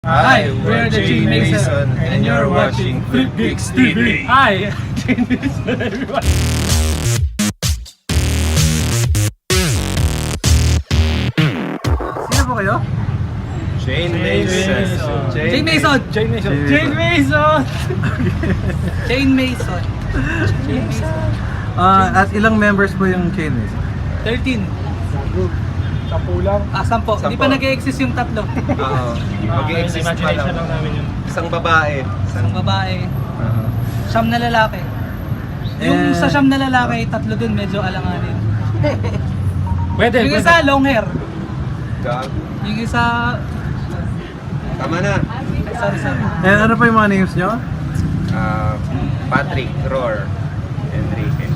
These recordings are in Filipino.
Hi, we're the Chain Mason, and you're watching Flip Geeks TV. Hi, Chain Mason, everyone. Sino po kayo? Chain Mason. Chain Mason. Chain Mason. Chain Mason. Chain Mason. Chain Mason. At ilang members po yung Chain Mason? 13. Sampu lang. Sampo. Hindi pa nag-exist yung tatlo. Oo. Mag-i-exist pa Imagination lang. lang namin yun. Isang babae. Isang babae, Oo. siyam na lalaki. Yung sa siyam na lalaki, tatlo dun medyo alanganin. Pwede, Yung isa long hair. Gag. Yung isa, Tama na. sorry. And ano pa yung mga names nyo? Patrick, Roar, Enrique.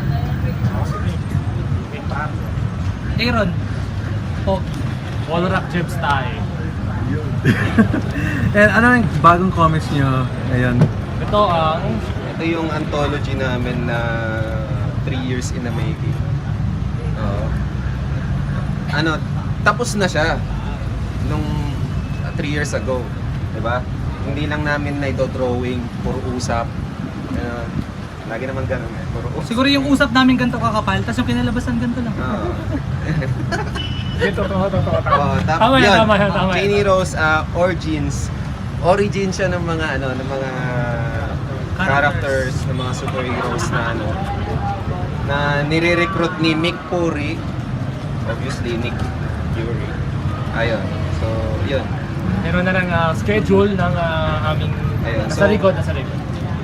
Aaron. Oh, Wall Rock Jebs tayo. And ano yung bagong comics nyo ngayon? Ito, Ito yung anthology namin na 3 years in the making. Oo. Ano, tapos na siya nung 3 years ago, 'di ba? Hindi lang namin na drawing, puro usap. Lagi naman ganun eh, puro usap. siguro yung usap namin ganito kakapal, tapos yung kinalabasan ganito lang. Oo. ito. Oo, Tama yan, yun. tama yan. Chain Heroes, origin siya ng mga characters, ng mga superheroes na nire-recruit ni Nick Fury. Obviously, Nick Fury. Ayun. So, yun. Meron na ng schedule ng aming Ayun, nasa so- likod.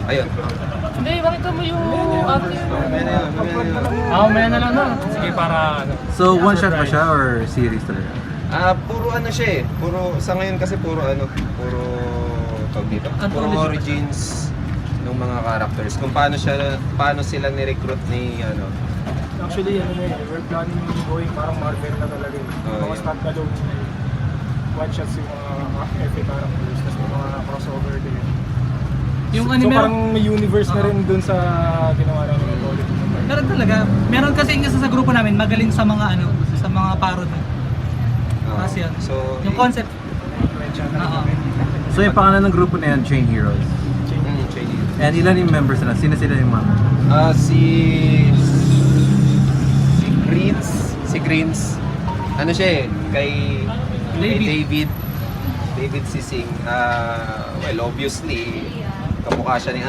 Ayun. Hindi, bakit mo yung ating... Mamaya na yun. Mamaya na lang na. Sige, para ano. So one shot ba siya or series talaga? Puro ano siya eh. Puro, sa ngayon kasi puro tawag dito. Puro Anthology. origins ng mga characters. Kung paano sila ni-recruit ni Actually, we're planning going parang Marvel na talaga. Oh, Mga yeah. standalone one shots yung mga epic characters, tapos may mga crossover din. Yung So anime, parang may universe na rin dun sa ginawa namin ng Bollywood. meron talaga. Meron kasi yung isa sa grupo namin, magaling sa mga sa mga parody. Kasi yun. So, Yung concept. Oo. So yung pangalan ng grupo na yan, Chain Heroes. Chain Heroes. And ilan yung members na? Sino sila yung mga? Si Greens, ano siya eh, kay David. David Sising. Well, obviously, kamukha siya ni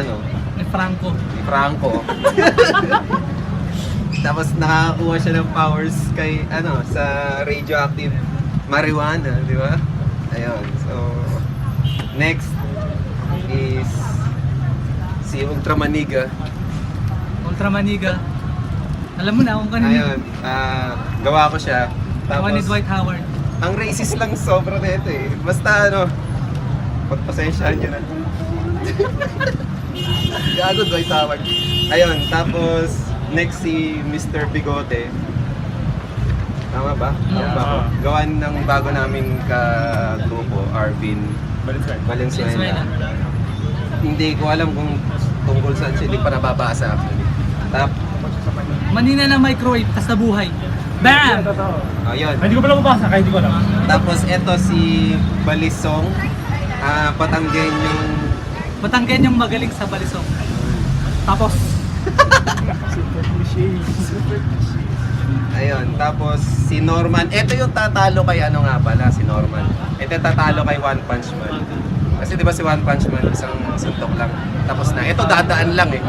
Ni Franco. ni Franco. Tapos nakakakuha siya ng powers kay sa radioactive marijuana, di ba? Ayun. So next is si Ultramaniga. Ultramaniga. Alam mo na kung kanino. Ayun. Gawa ko siya. Gawa ni Dwight Howard. Ang racist lang sobra na ito eh. Basta pagpasensyahan nyo na. Gago, Dwight Howard. Ayun, tapos next si Mr. Bigote. Tama ba? Tama ba ako? Gawan ng bago naming ka-grupo, Arvin Valenzuela. Venezuela. Hindi ko alam kung tungkol saan siya, hindi pa nababasa actually. Manina ng microwave, tas nabuhay. Bam! Ayun. Hindi ko pala mabasa, kaya hindi ko alam. Tapos eto si Balisong, Batanggen yung magaling sa balisong. Tapos, Super cliche. Ayun, tapos si Norman, ito yung tatalo kay si Norman. Ito tatalo kay One Punch Man. Kasi di ba si One Punch Man, isang suntok lang. Tapos na, ito dadaan lang eh.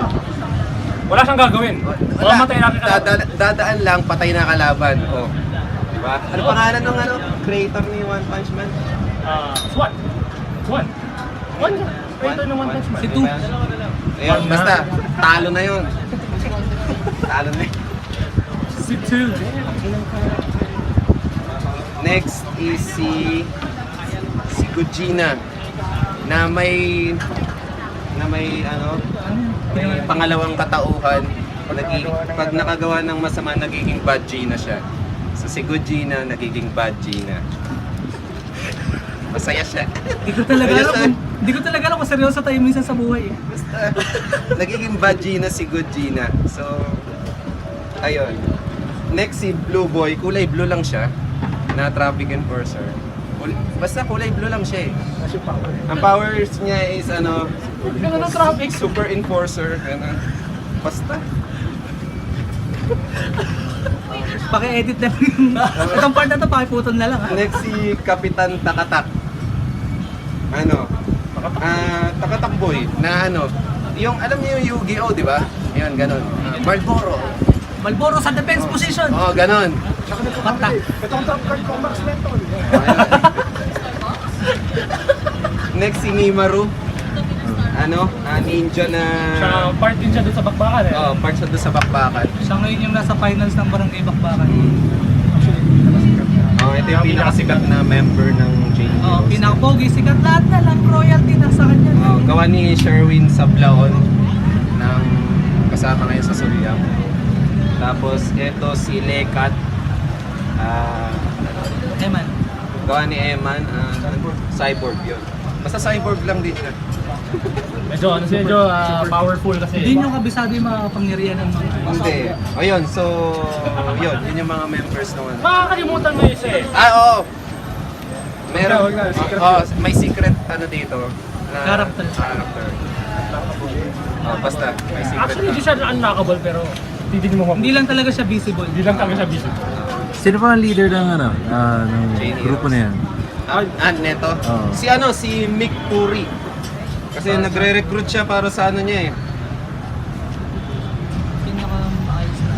Wala siyang gagawin. Mamatay natin Dadaan lang, patay na kalaban. Oh. Di ba? Ano pangalan ng creator ni One Punch Man? Swan. Creator ng One Punch Man. Si Tu. Ayun, basta, talo na yun. Talo na yun. si Tu. Next is si Gugina na may pangalawang katauhan. Pag nakagawa ng masama, nagiging bad Gina siya. So si Gugina nagiging bad Gina. Masaya siya. Hindi ko talaga alam kung seryoso tayo minsan sa buhay eh. Basta nagiging bad Gina si Gugina. So ayun. Next si Blue Boy, kulay blue lang siya na traffic enforcer. Basta kulay blue lang siya eh. Kasi power. Ang powers niya is ano, Ganun ang traffic. super enforcer. Ganun. Basta. Paki-edit na yung... Itong part na to, pakiputol na lang ha. Next si Kapitan Takatak. Ano? Takatak boy na ano, yung alam niyo yung Yu-Gi-Oh, di ba? Yun, ganun. Marlboro. Malboro sa defense position. Oh, ganun. Tsaka nito Patak. Ito ang trump card ko, Max Menton. Next si Mimaru. Ano? Ninja na... Siya, part din siya doon sa bakbakan eh. Oh, part siya doon sa bakbakan. Siya ngayon yung nasa finals ng Barangay Bakbakan. Actually, pinakasikat na. Oh, ito yung pinakasikat na member ng Chain Oh, Heroes. pinakapogi, sikat lahat na lang. Royalty na sa kanya. Oh, gawa ni Sherwin Sablaon ng kasama ngayon sa Suryam. Tapos ito si Lekat. Eman. Gawa ni Eman. Cyborg yun. Basta cyborg lang din siya. Medyo powerful kasi. Hindi nyo kabisado yung mga kapangyarihan ng mga... Hindi. O yun, so yun yung mga members ng ano. Makakalimutan mo isa eh. Oo. Meron. Wag na, secret May secret ano dito. Na, Character. Character. Basta may secret. Actually, hindi siya unlockable pero titignan mo Hindi lang talaga siya visible. Hindi lang talaga siya busy. Sino pa ang leader ng ano, ng Chain grupo Heroes. na yan? Neto. Oo. Si Mick Puri. Kasi nagre-recruit siya para sa ano niya eh. Pinaka-maayos na.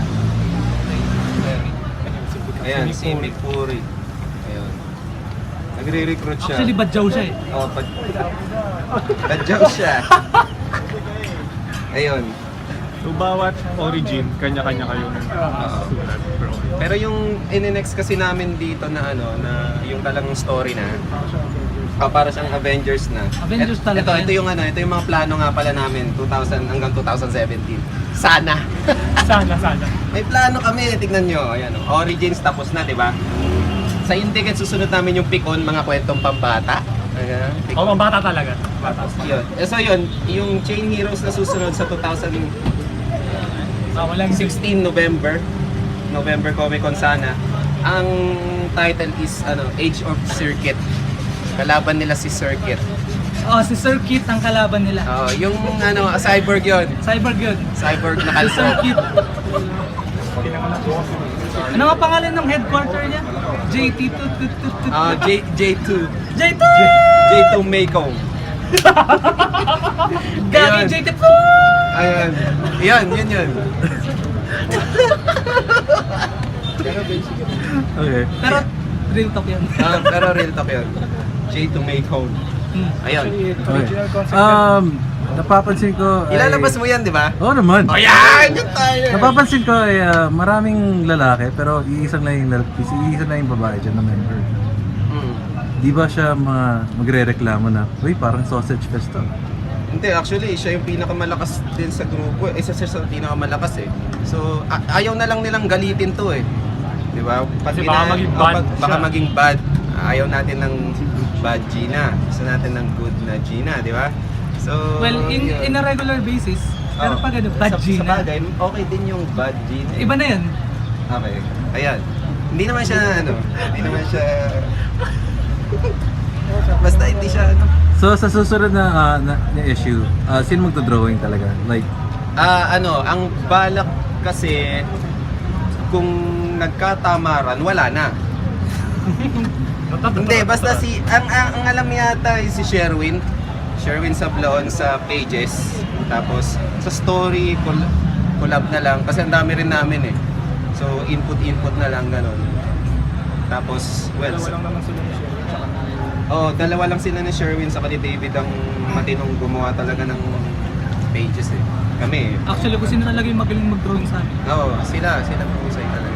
Ayan, si Mick Puri. Ayun. Nagre-recruit siya. Actually, badyaw siya eh. Oh, badyaw siya. Ayun. So, bawat origin, kanya-kanya kayong sulat. Pero yung in-next kasi namin dito na ano, na yung talang story na, para siyang Avengers na. Avengers talaga Ito yan. yung ano, ito yung mga plano nga pala namin 2000 hanggang 2017. Sana. Sana. May plano kami, tignan nyo. Ayan, Origins tapos na, di ba? Sa Indicate, susunod namin yung Picon, mga kwentong pambata. Ayan, Picon. Oo, ang bata talaga. Bata. Yun. So yun, yung Chain Heroes na susunod sa 2016 Walang November Comic Con sana. Ang title is Age of Circuit. Kalaban nila si Circuit. Oh, si Sir Kit ang kalaban nila. Yung cyborg yun. Cyborg yun. Cyborg na Si Sir kalso. Kit. Ano nga pangalan ng headquarter niya? JT2. J2. J2! J2 Maycomb. Gagi Ayun. JT2! Ayun. Yun. Okay. Pero, real talk yan. Pero real talk yun. J2 Maycomb. Ayun. Original concept. Napapansin ko ay... Ilalabas mo yan, di ba? Oo naman. O yan! Yun tayo! Napapansin ko ay maraming lalaki pero iisang lang yung babae dyan na member. Mm. Di ba siya magre-reklamo na, uy, parang sausage fest to. Hindi, actually, siya yung pinakamalakas din sa grupo. Isa siya sa pinakamalakas eh. So, ayaw na lang nilang galitin to eh. Di ba? Kasi baka maging bad baka siya. maging bad. Ayaw natin ng bad Gina. Gusto natin ng good na Gina, di ba? So, Well, yun. in a regular basis, pero Oh. pag ano, bad Sa Gina. bagay, okay din yung bad Gina. eh. Iba na yan. Okay. Ayan. Hindi naman siya hindi naman siya basta hindi siya So sa susunod na issue, sino magdodrawing talaga? Like, ang balak kasi kung nagkatamaran, wala na. Hindi, basta ang alam yata ay si Sherwin Sablaon sa pages. Tapos sa story, collab na lang. Kasi ang dami rin namin eh. So input na lang ganun. Tapos, well, Dalawa lang naman sila ni Sherwin. Tsaka dalawa lang sila ni Sherwin sa ni David ang matinong gumawa talaga ng pages eh. Kami eh. Actually, kung sino talaga yung magaling mag-drawing sa amin. Oo, sila mahusay talaga.